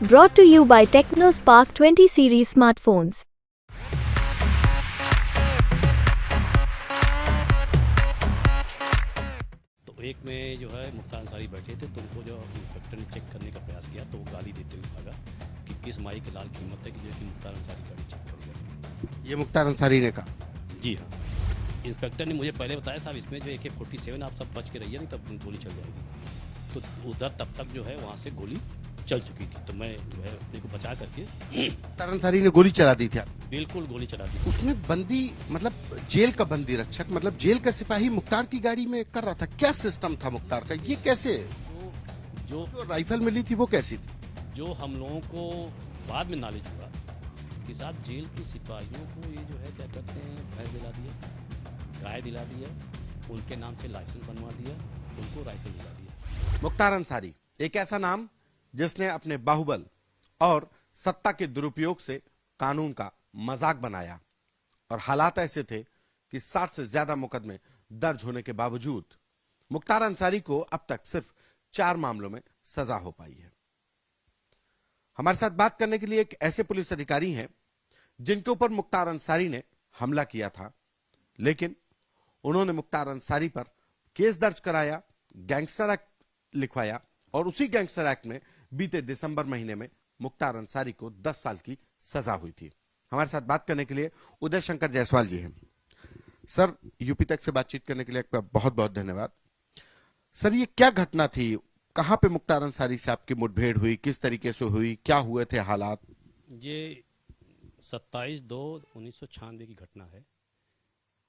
Brought to you by TechnoSpark 20 series smartphones. तो एक में जो है मुख्तार अंसारी बैठे थे, तो उनको जो इंस्पेक्टर ने चेक करने का प्रयास किया तो वो गाली देते हुए भागा कि किस माई के लाल कीमत है कि जो कि मुख्तार अंसारी गाड़ी चेक करेगा। ये मुख्तार अंसारी ने कहा। जी हाँ, इंस्पेक्टर ने मुझे पहले बताया साहब इसमें जो AK-47 आप सब बच के रहिए, नहीं तब गोली चल जाएगी। तो उधर तब तक जो है वहाँ से गोली चल चुकी थी, तो मैं जो है अपने को बचा करके मुख्तार अंसारी ने गोली चला दी थी। बिल्कुल गोली चला दी। उसमें बंदी मतलब जेल का बंदी रक्षक मतलब जेल का सिपाही मुख्तार की गाड़ी में कर रहा था। क्या सिस्टम था मुख्तार का, ये कैसे? जो राइफल मिली थी वो कैसी थी? जो हम लोगों को बाद में नॉलेज हुआ कि साहब जेल के सिपाहियों को ये जो है क्या कहते हैं भैंस दिला दिया, गाय दिला दिया, उनके नाम से लाइसेंस बनवा दिया, उनको राइफल दिला दिया। मुख्तार अंसारी एक ऐसा नाम जिसने अपने बाहुबल और सत्ता के दुरुपयोग से कानून का मजाक बनाया और हालात ऐसे थे कि 60 से ज्यादा मुकदमे दर्ज होने के बावजूद मुख्तार अंसारी को अब तक सिर्फ 4 मामलों में सजा हो पाई है। हमारे साथ बात करने के लिए एक ऐसे पुलिस अधिकारी हैं जिनके ऊपर मुख्तार अंसारी ने हमला किया था, लेकिन उन्होंने मुख्तार अंसारी पर केस दर्ज कराया, गैंगस्टर एक्ट लिखवाया और उसी गैंगस्टर एक्ट में बीते दिसंबर महीने में मुख्तार अंसारी को 10 साल की सजा हुई थी। हमारे साथ बात करने के लिए उदय शंकर जायसवाल जी हैं। सर, यूपी तक से बातचीत करने के लिए आपका बहुत बहुत धन्यवाद। सर, ये क्या घटना थी, कहां पे मुख्तार अंसारी से आपकी मुठभेड़ हुई, किस तरीके से हुई, क्या हुए थे हालात? ये 27/2/1996 की घटना है।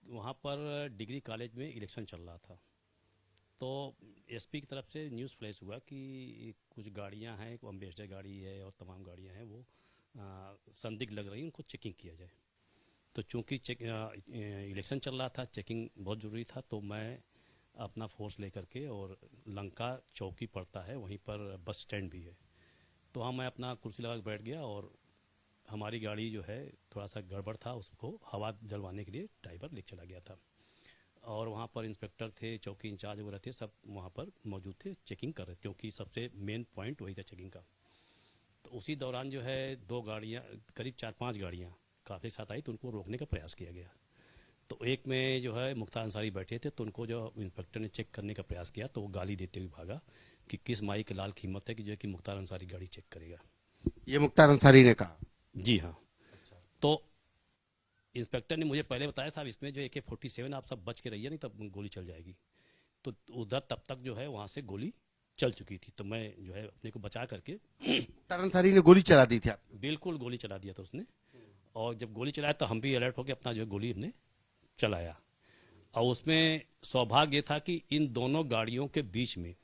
वहाँ पर डिग्री कॉलेज में इलेक्शन चल रहा था, तो एसपी की तरफ से न्यूज़ फ्लैश हुआ कि कुछ गाड़ियाँ हैं, अम्बेसडर गाड़ी है और तमाम गाड़ियाँ हैं, वो संदिग्ध लग रही, उनको चेकिंग किया जाए। तो चूँकि इलेक्शन चल रहा था, चेकिंग बहुत ज़रूरी था, तो मैं अपना फोर्स लेकर के और लंका चौकी पड़ता है, वहीं पर बस स्टैंड भी है, तो वहाँ मैं अपना कुर्सी लगा के बैठ गया और हमारी गाड़ी जो है थोड़ा सा गड़बड़ था, उसको हवा जलवाने के लिए ड्राइवर ले चला गया था और वहाँ पर इंस्पेक्टर थे, चौकी इंचार्ज वगैरह थे, सब वहाँ पर मौजूद थे, चेकिंग कर रहे थे, क्योंकि सबसे मेन पॉइंट वही था चेकिंग का। तो उसी दौरान जो है 2 गाड़ियाँ, करीब 4-5 गाड़ियाँ काफ़ी साथ आई, तो उनको रोकने का प्रयास किया गया। तो एक में जो है मुख्तार अंसारी बैठे थे, तो उनको जो इंस्पेक्टर ने चेक करने का प्रयास किया तो वो गाली देते हुए भागा कि किस माई के लाल कीमत है कि जो है कि मुख्तार अंसारी गाड़ी चेक करेगा। ये मुख्तार अंसारी ने कहा। जी हाँ। तो इंस्पेक्टर ने मुझे पहले बताया साहब इसमें जो AK-47 आप सब बच के रहिए, नहीं तब गोली चल जाएगी। तो उधर तब तक जो है वहाँ से गोली चल चुकी थी, तो मैं जो है अपने को बचा करके मुख्तार अंसारी ने गोली चला दी थी। बिल्कुल गोली चला दिया था उसने, और जब गोली चलाया तो हम भी अलर्ट होकर अपना जो है गोली हमने चलाया। और उसमें सौभाग्य था कि इन दोनों गाड़ियों के बीच में,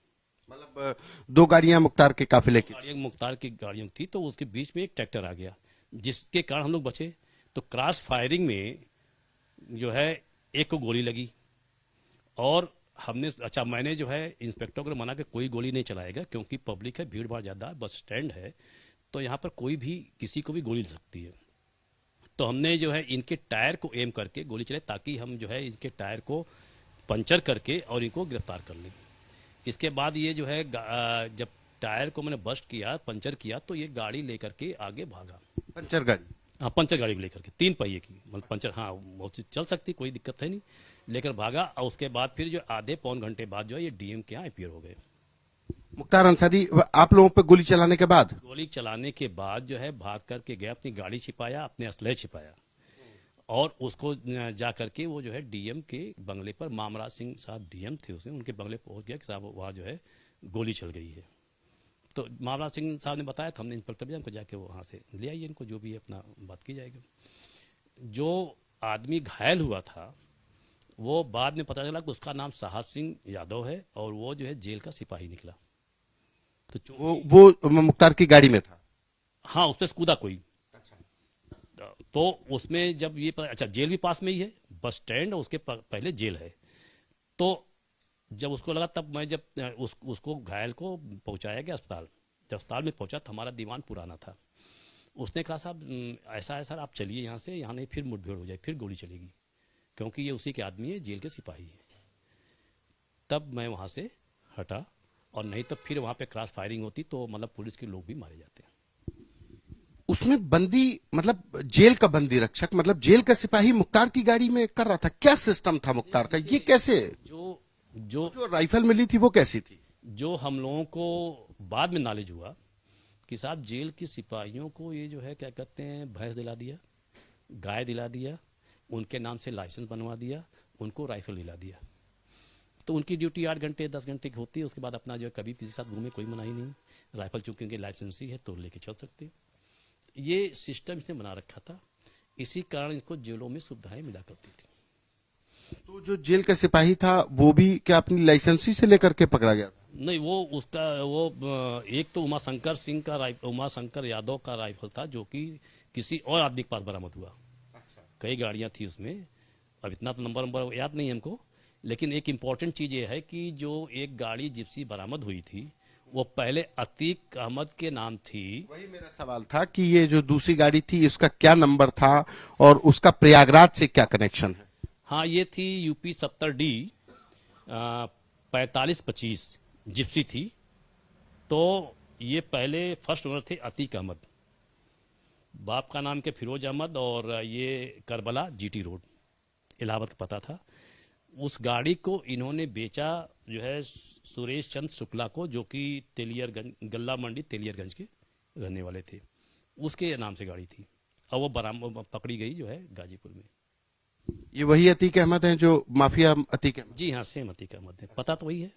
मतलब 2 गाड़ियां मुख्तार के काफिले की, गाड़ियाँ मुख्तार की गाड़ियों थी, तो उसके बीच में एक ट्रैक्टर आ गया, जिसके कारण हम लोग बचे। तो क्रॉस फायरिंग में जो है एक को गोली लगी और हमने मैंने जो है इंस्पेक्टर को मना कि कोई गोली नहीं चलाएगा, क्योंकि पब्लिक है, भीड़ भाड़ ज़्यादा है, बस स्टैंड है, तो यहाँ पर कोई भी किसी को भी गोली लग सकती है। तो हमने जो है इनके टायर को एम करके गोली चलाई, ताकि हम जो है इनके टायर को पंचर करके और इनको गिरफ्तार कर लें। इसके बाद ये जो है जब टायर को मैंने बस्ट किया, पंचर किया, तो ये गाड़ी लेकर के आगे भागा। पंचर गाड़ी? हाँ, पंचर गाड़ी को लेकर के, 3 पहिए की, मतलब पंचर, हाँ बहुत चल सकती, कोई दिक्कत है नहीं, लेकर भागा। और उसके बाद फिर जो आधे पौन घंटे बाद जो है ये DM के यहाँ अपीयर हो गए। मुख्तार अंसारी आप लोगों पे गोली चलाने के बाद? गोली चलाने के बाद जो है भाग करके गया, अपनी गाड़ी छिपाया, अपने असलहे छिपाया, और उसको जा करके वो जो है DM के बंगले पर, मामराज सिंह साहब DM थे उसमें, उनके बंगले पहुंच गया कि साहब वहाँ जो है गोली चल गई है। तो मामराज सिंह साहब ने बताया था, हमने इंस्पेक्टर भी हमको जाके वहाँ से ले आइए इनको, जो भी है अपना बात की जाएगी। जो आदमी घायल हुआ था वो बाद में पता चला कि उसका नाम साहब सिंह यादव है, और वो जो है जेल का सिपाही निकला। तो वो मुख्तार की गाड़ी में था? हाँ, उस पर कूदा कोई। तो उसमें जब ये जेल भी पास में ही है, बस स्टैंड और उसके पहले जेल है। तो जब उसको लगा, तब मैं जब उसको घायल को पहुंचाया गया अस्पताल, जब अस्पताल में पहुंचा तो हमारा दीवान पुराना था। उसने कहा साहब ऐसा है सर, आप चलिए यहाँ से, यहाँ नहीं फिर मुठभेड़ हो जाए, फिर गोली चलेगी, क्योंकि ये उसी के आदमी है, जेल के सिपाही है। तब मैं वहाँ से हटा, और नहीं तो फिर वहाँ पे क्रॉस फायरिंग होती तो मतलब पुलिस के लोग भी मारे जाते हैं। उसमें बंदी मतलब जेल का बंदी रक्षक मतलब जेल का सिपाही मुख्तार की गाड़ी में कर रहा था, क्या सिस्टम था मुख्तार का, ये कैसे? जो जो जो राइफल मिली थी वो कैसी थी? जो हम लोगों को बाद में नॉलेज हुआ कि साहब जेल के सिपाहियों को ये जो है क्या कहते हैं भैंस दिला दिया, गाय दिला दिया, उनके नाम से लाइसेंस बनवा दिया, उनको राइफल दिला दिया। तो उनकी ड्यूटी 8 घंटे 10 घंटे की होती है, उसके बाद अपना जो है कभी किसी के साथ घूमे कोई मनाही नहीं। राइफल चूंकि उनकी लाइसेंसी है तो लेके चल सकते हैं। ये सिस्टम इसने बना रखा था, इसी कारण इसको जेलों में सुविधाएं मिला करती थी। तो जो जेल का सिपाही था वो भी क्या अपनी लाइसेंसी से लेकर के पकड़ा गया था? नहीं, वो उसका वो एक तो उमाशंकर सिंह का उमाशंकर यादव का राइफल था जो कि किसी और आदमी के पास बरामद हुआ। कई गाड़ियां थी उसमें, अब इतना तो नंबर याद नहीं है हमको, लेकिन एक इम्पॉर्टेंट चीज ये है कि जो एक गाड़ी जिप्सी बरामद हुई थी वो पहले अतीक अहमद के नाम थी। वही मेरा सवाल था कि ये जो दूसरी गाड़ी थी इसका क्या नंबर था और उसका प्रयागराज से क्या कनेक्शन है? हाँ, ये थी यूपी 70D 4525 जिप्सी थी। तो ये पहले फर्स्ट ओनर थे अतीक अहमद, बाप का नाम के फिरोज अहमद, और ये करबला GT रोड इलाहाबाद का पता था। उस गाड़ी को इन्होंने बेचा जो है सुरेश चंद्र शुक्ला को, जो कि तेलियरगंज गल्ला मंडी तेलियरगंज के रहने वाले थे। उसके नाम से गाड़ी थी और वो बरामद पकड़ी गई जो है गाजीपुर में। ये वही अतीक अहमद हैं जो माफिया अतीक अहमद? जी हाँ, सेम अतीक अहमद है। पता तो वही है,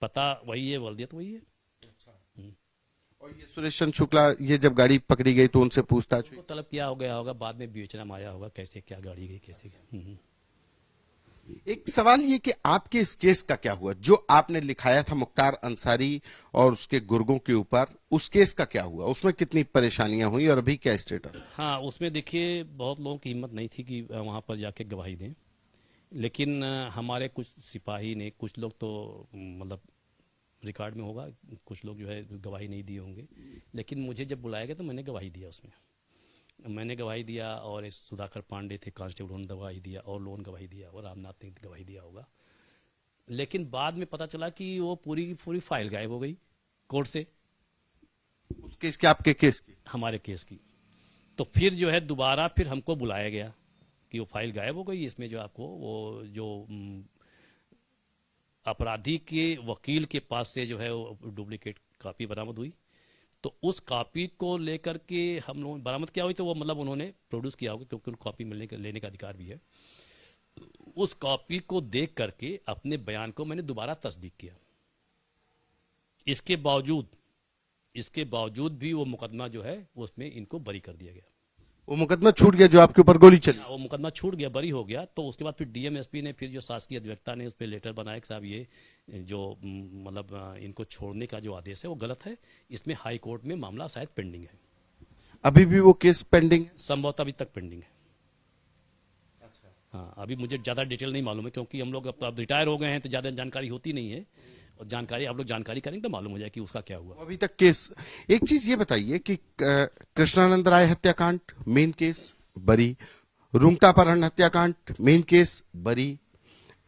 पता वही है, वर्दियत वही है। और ये सुरेश चंद्र शुक्ला ये जब गाड़ी पकड़ी गई तो उनसे पूछताछ हुई? तलब किया हो गया होगा, बाद में बेचना में आया होगा कैसे क्या गाड़ी गई कैसे। एक सवाल ये कि आपके इस केस का क्या हुआ जो आपने लिखाया था मुख्तार अंसारी और उसके गुर्गों के ऊपर, उस केस का क्या हुआ? उसमें कितनी परेशानियां हुई और अभी क्या स्टेटस? हाँ, उसमें देखिए बहुत लोगों की हिम्मत नहीं थी कि वहां पर जाके गवाही दें, लेकिन हमारे कुछ सिपाही ने, कुछ लोग तो मतलब रिकॉर्ड में होगा, कुछ लोग जो है गवाही नहीं दिए होंगे, लेकिन मुझे जब बुलाया गया तो मैंने गवाही दिया। उसमें मैंने गवाही दिया और इस सुधाकर पांडे थे कांस्टेबल, उन्होंने गवाही दिया, और लोन गवाही दिया, और रामनाथ ने गवाही दिया होगा। लेकिन बाद में पता चला कि वो पूरी की पूरी फाइल गायब हो गई कोर्ट से, उस केस की, आपके केस की? हमारे केस की। तो फिर जो है दोबारा फिर हमको बुलाया गया कि वो फाइल गायब हो गई, इसमें जो आपको वो जो अपराधी के वकील के पास से जो है वो डुप्लीकेट कॉपी बरामद हुई। तो उस कॉपी को लेकर के हम लोग बरामद किया हुई, तो वो मतलब उन्होंने प्रोड्यूस किया होगा क्योंकि उनको कॉपी लेने का अधिकार भी है। उस कॉपी को देख करके अपने बयान को मैंने दोबारा तस्दीक किया। इसके बावजूद भी वो मुकदमा जो है उसमें इनको बरी कर दिया गया। वो मुकदमा छूट गया जो आपके ऊपर गोली चली? वो मुकदमा छूट गया, बरी हो गया। तो उसके बाद फिर DMSP ने, फिर जो शासकीय अधिवक्ता ने उस पर लेटर बनाया कि साहब ये जो मतलब इनको छोड़ने का जो आदेश है वो गलत है, इसमें हाई कोर्ट में मामला शायद पेंडिंग है। अभी भी वो केस पेंडिंग है? संभवतः अभी तक पेंडिंग है। हाँ, अभी मुझे ज्यादा डिटेल नहीं मालूम है क्योंकि हम लोग अब रिटायर हो गए हैं तो ज्यादा जानकारी होती नहीं है, और जानकारी आप लोग जानकारी करेंगे तो मालूम हो जाए कि उसका क्या हुआ। अभी तक केस। एक चीज ये बताइए कि कृष्णानंद राय हत्याकांड मेन केस बरी, रुंगटा अपहरण हत्याकांड मेन केस बरी,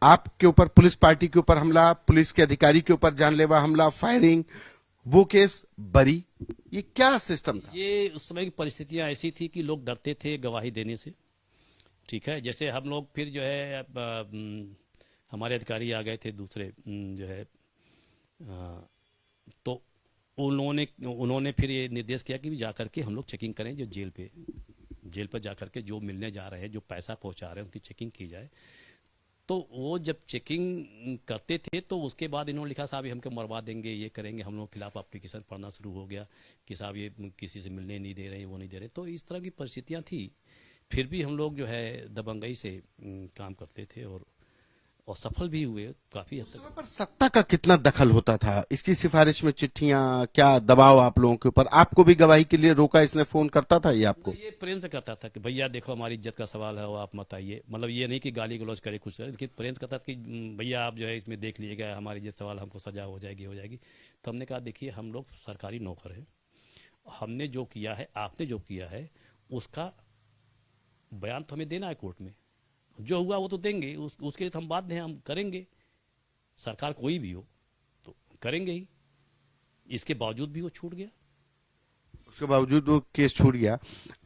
आपके ऊपर पुलिस पार्टी के ऊपर हमला, पुलिस के अधिकारी के ऊपर जानलेवा हमला, फायरिंग, वो केस बरी। ये क्या सिस्टम था? ये उस समय की परिस्थितियां ऐसी थी कि लोग डरते थे गवाही देने से। ठीक है, जैसे हम लोग फिर जो है हमारे अधिकारी आ गए थे दूसरे जो है, तो उन्होंने फिर ये निर्देश किया कि जा करके हम लोग चेकिंग करें, जो जेल पर जा करके जो मिलने जा रहे हैं, जो पैसा पहुंचा रहे हैं, उनकी चेकिंग की जाए। तो वो जब चेकिंग करते थे तो उसके बाद इन्होंने लिखा साहब ये हमको मरवा देंगे, ये करेंगे। हम लोग खिलाफ एप्लीकेशन पढ़ना शुरू हो गया कि साहब ये किसी से मिलने नहीं दे रहे, वो नहीं दे रहे। तो इस तरह की परिस्थितियां थी। फिर भी हम लोग जो है दबंगई से काम करते थे और सफल भी हुए काफी हद तक। पर सत्ता का कितना दखल होता था? इसकी सिफारिश में चिट्ठियां, क्या दबाव आप लोगों के ऊपर? आपको भी गवाही के लिए रोका, इसने फोन करता था ये आपको? ये प्रेम से कहता था कि भैया देखो हमारी इज्जत का सवाल है, वो आप मत आइए। मतलब ये नहीं कि गाली गलौज करे कुछ करे, लेकिन प्रेम से कहता था कि भैया आप जो है इसमें देख लीजिएगा, हमारी इज्जत सवाल, हमको सजा हो जाएगी। तो हमने कहा देखिए हम लोग सरकारी नौकर हैं, हमने जो किया है, आपने जो किया है, उसका बयान तो हमें देना है कोर्ट में। जो हुआ वो तो देंगे, उसके लिए तो हम बाध्य हैं, हम करेंगे। सरकार कोई भी हो तो करेंगे ही। इसके बावजूद भी वो छूट गया। उसके बावजूद वो केस छूट गया।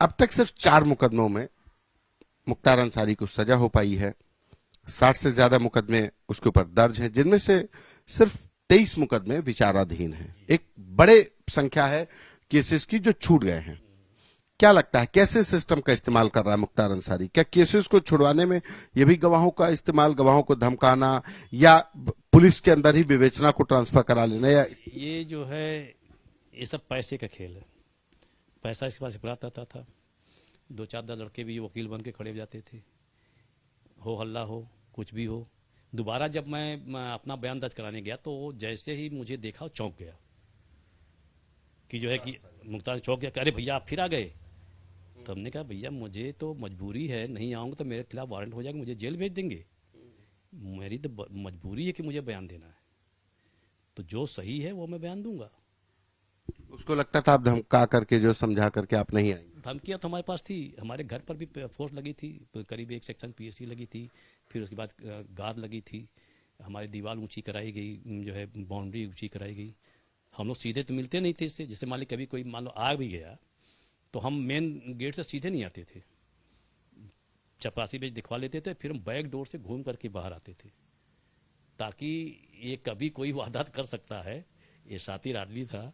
अब तक सिर्फ 4 मुकदमों में मुख्तार अंसारी को सजा हो पाई है। 60 से ज्यादा मुकदमे उसके ऊपर दर्ज हैं, जिनमें से सिर्फ 23 मुकदमे विचाराधीन हैं। एक बड़े संख्या है केसेस की जो छूट गए हैं। क्या लगता है कैसे सिस्टम का इस्तेमाल कर रहा है मुख्तार अंसारी? क्या केसेस को छुड़वाने में ये भी गवाहों का इस्तेमाल, गवाहों को धमकाना, या पुलिस के अंदर ही विवेचना को ट्रांसफर करा लेना, या ये जो है ये सब पैसे का खेल है। पैसा इसके पास प्राप्त आता था। 2-4 लड़के भी वकील बन के खड़े हो जाते थे, हो हल्ला हो कुछ भी हो। दोबारा जब मैं अपना बयान दर्ज कराने गया तो जैसे ही मुझे देखा चौंक गया कि जो है कि मुख्तार चौंक गया कि अरे भैया आप फिर आ गए। तो हमने कहा भैया मुझे तो मजबूरी है, नहीं आऊँगा तो मेरे खिलाफ वारंट हो जाएगा, मुझे जेल भेज देंगे। मेरी तो मजबूरी है कि मुझे बयान देना है, तो जो सही है वो मैं बयान दूंगा। उसको लगता था आप धमका करके, जो समझा करके आप नहीं आएंगे? धमकियाँ तो हमारे पास थी, हमारे घर पर भी फोर्स लगी थी, करीब 1 सेक्शन पीएससी लगी थी, फिर उसके बाद गार्ड लगी थी, हमारी दीवार ऊंची कराई गई, जो है बाउंड्री ऊंची कराई गई। हम लोग सीधे तो मिलते नहीं थे इससे। जैसे मान ली कभी कोई मान लो आ भी गया तो हम मेन गेट से सीधे नहीं आते थे, चपरासी बेच दिखवा लेते थे, फिर हम बैक डोर से घूम करके बाहर आते थे, ताकि ये कभी कोई वारदात कर सकता है। ये शातिर आदमी था,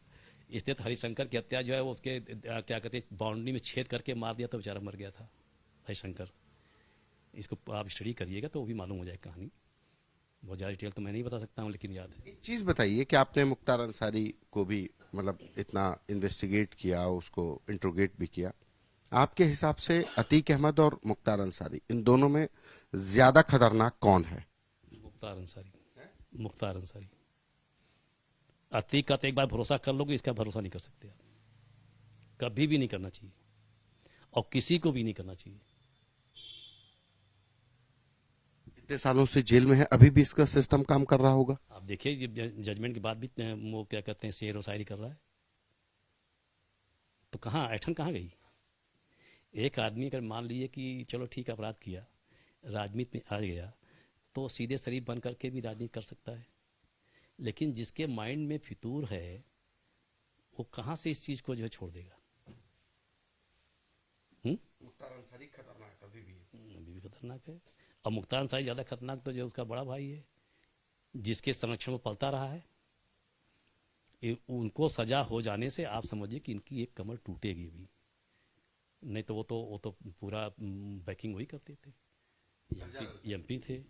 इसने तो हरिशंकर की हत्या जो है वो उसके क्या कहते हैं बाउंड्री में छेद करके मार दिया, तो बेचारा मर गया था हरिशंकर। इसको आप स्टडी करिएगा तो वो भी मालूम हो जाए कहानी। बहुत ज़्यादा डिटेल तो मैं नहीं बता सकता हूँ, लेकिन याद है। एक चीज बताइए कि आपने मुख्तार अंसारी को भी मतलब इतना इन्वेस्टिगेट किया, उसको इंट्रोगेट भी किया। आपके हिसाब से अतीक अहमद और मुख्तार अंसारी, इन दोनों में ज्यादा खतरनाक कौन है? मुख्तार अंसारी। मुख्तार अंसारी। अतीक का तो एक बार भरोसा कर लोगे, इसका भरोसा नहीं कर सकते आप, कभी भी नहीं करना चाहिए, और किसी को भी नहीं करना चाहिए। इतने सालों से जेल में है, अभी भी इसका सिस्टम काम कर रहा होगा? आप देखिए जजमेंट के बाद भी वो क्या कहते हैं शेर व शायरी कर रहा है, तो कहाँ ऐठन कहाँ गई? एक आदमी अगर मान लीजिए कि चलो ठीक अपराध किया, राजनीति में आ गया, तो सीधे शरीफ बन करके भी राजनीति कर सकता है, लेकिन जिसके माइंड में फितूर है वो कहाँ से इस चीज को जो है छोड़ देगा? मुख्तार अंसारी खतरनाक अभी भी खतरनाक है। और मुख्तार अंसारी ज्यादा खतरनाक तो जो उसका बड़ा भाई है, जिसके संरक्षण में पलता रहा है। उनको सजा हो जाने से आप समझिए कि इनकी एक कमर टूटेगी भी, नहीं तो वो तो पूरा बैकिंग वही करते थे। एमपी थे,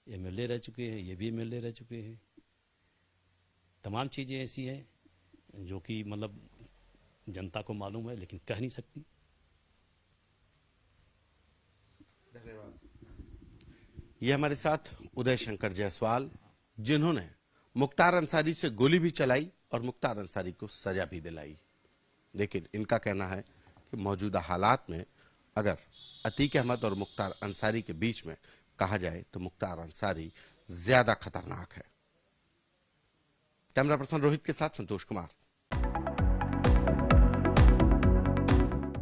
एमएलए रह चुके हैं, ये भी एमएलए रह चुके हैं। तमाम चीजें ऐसी हैं जो कि मतलब जनता को मालूम है लेकिन कह नहीं सकती। धन्यवाद। ये हमारे साथ उदय शंकर जायसवाल, जिन्होंने मुख्तार अंसारी से गोली भी चलाई और मुख्तार अंसारी को सजा भी दिलाई। लेकिन इनका कहना है कि मौजूदा हालात में अगर अतीक अहमद और मुख्तार अंसारी के बीच में कहा जाए तो मुख्तार अंसारी ज्यादा खतरनाक है। कैमरा पर्सन रोहित के साथ संतोष कुमार,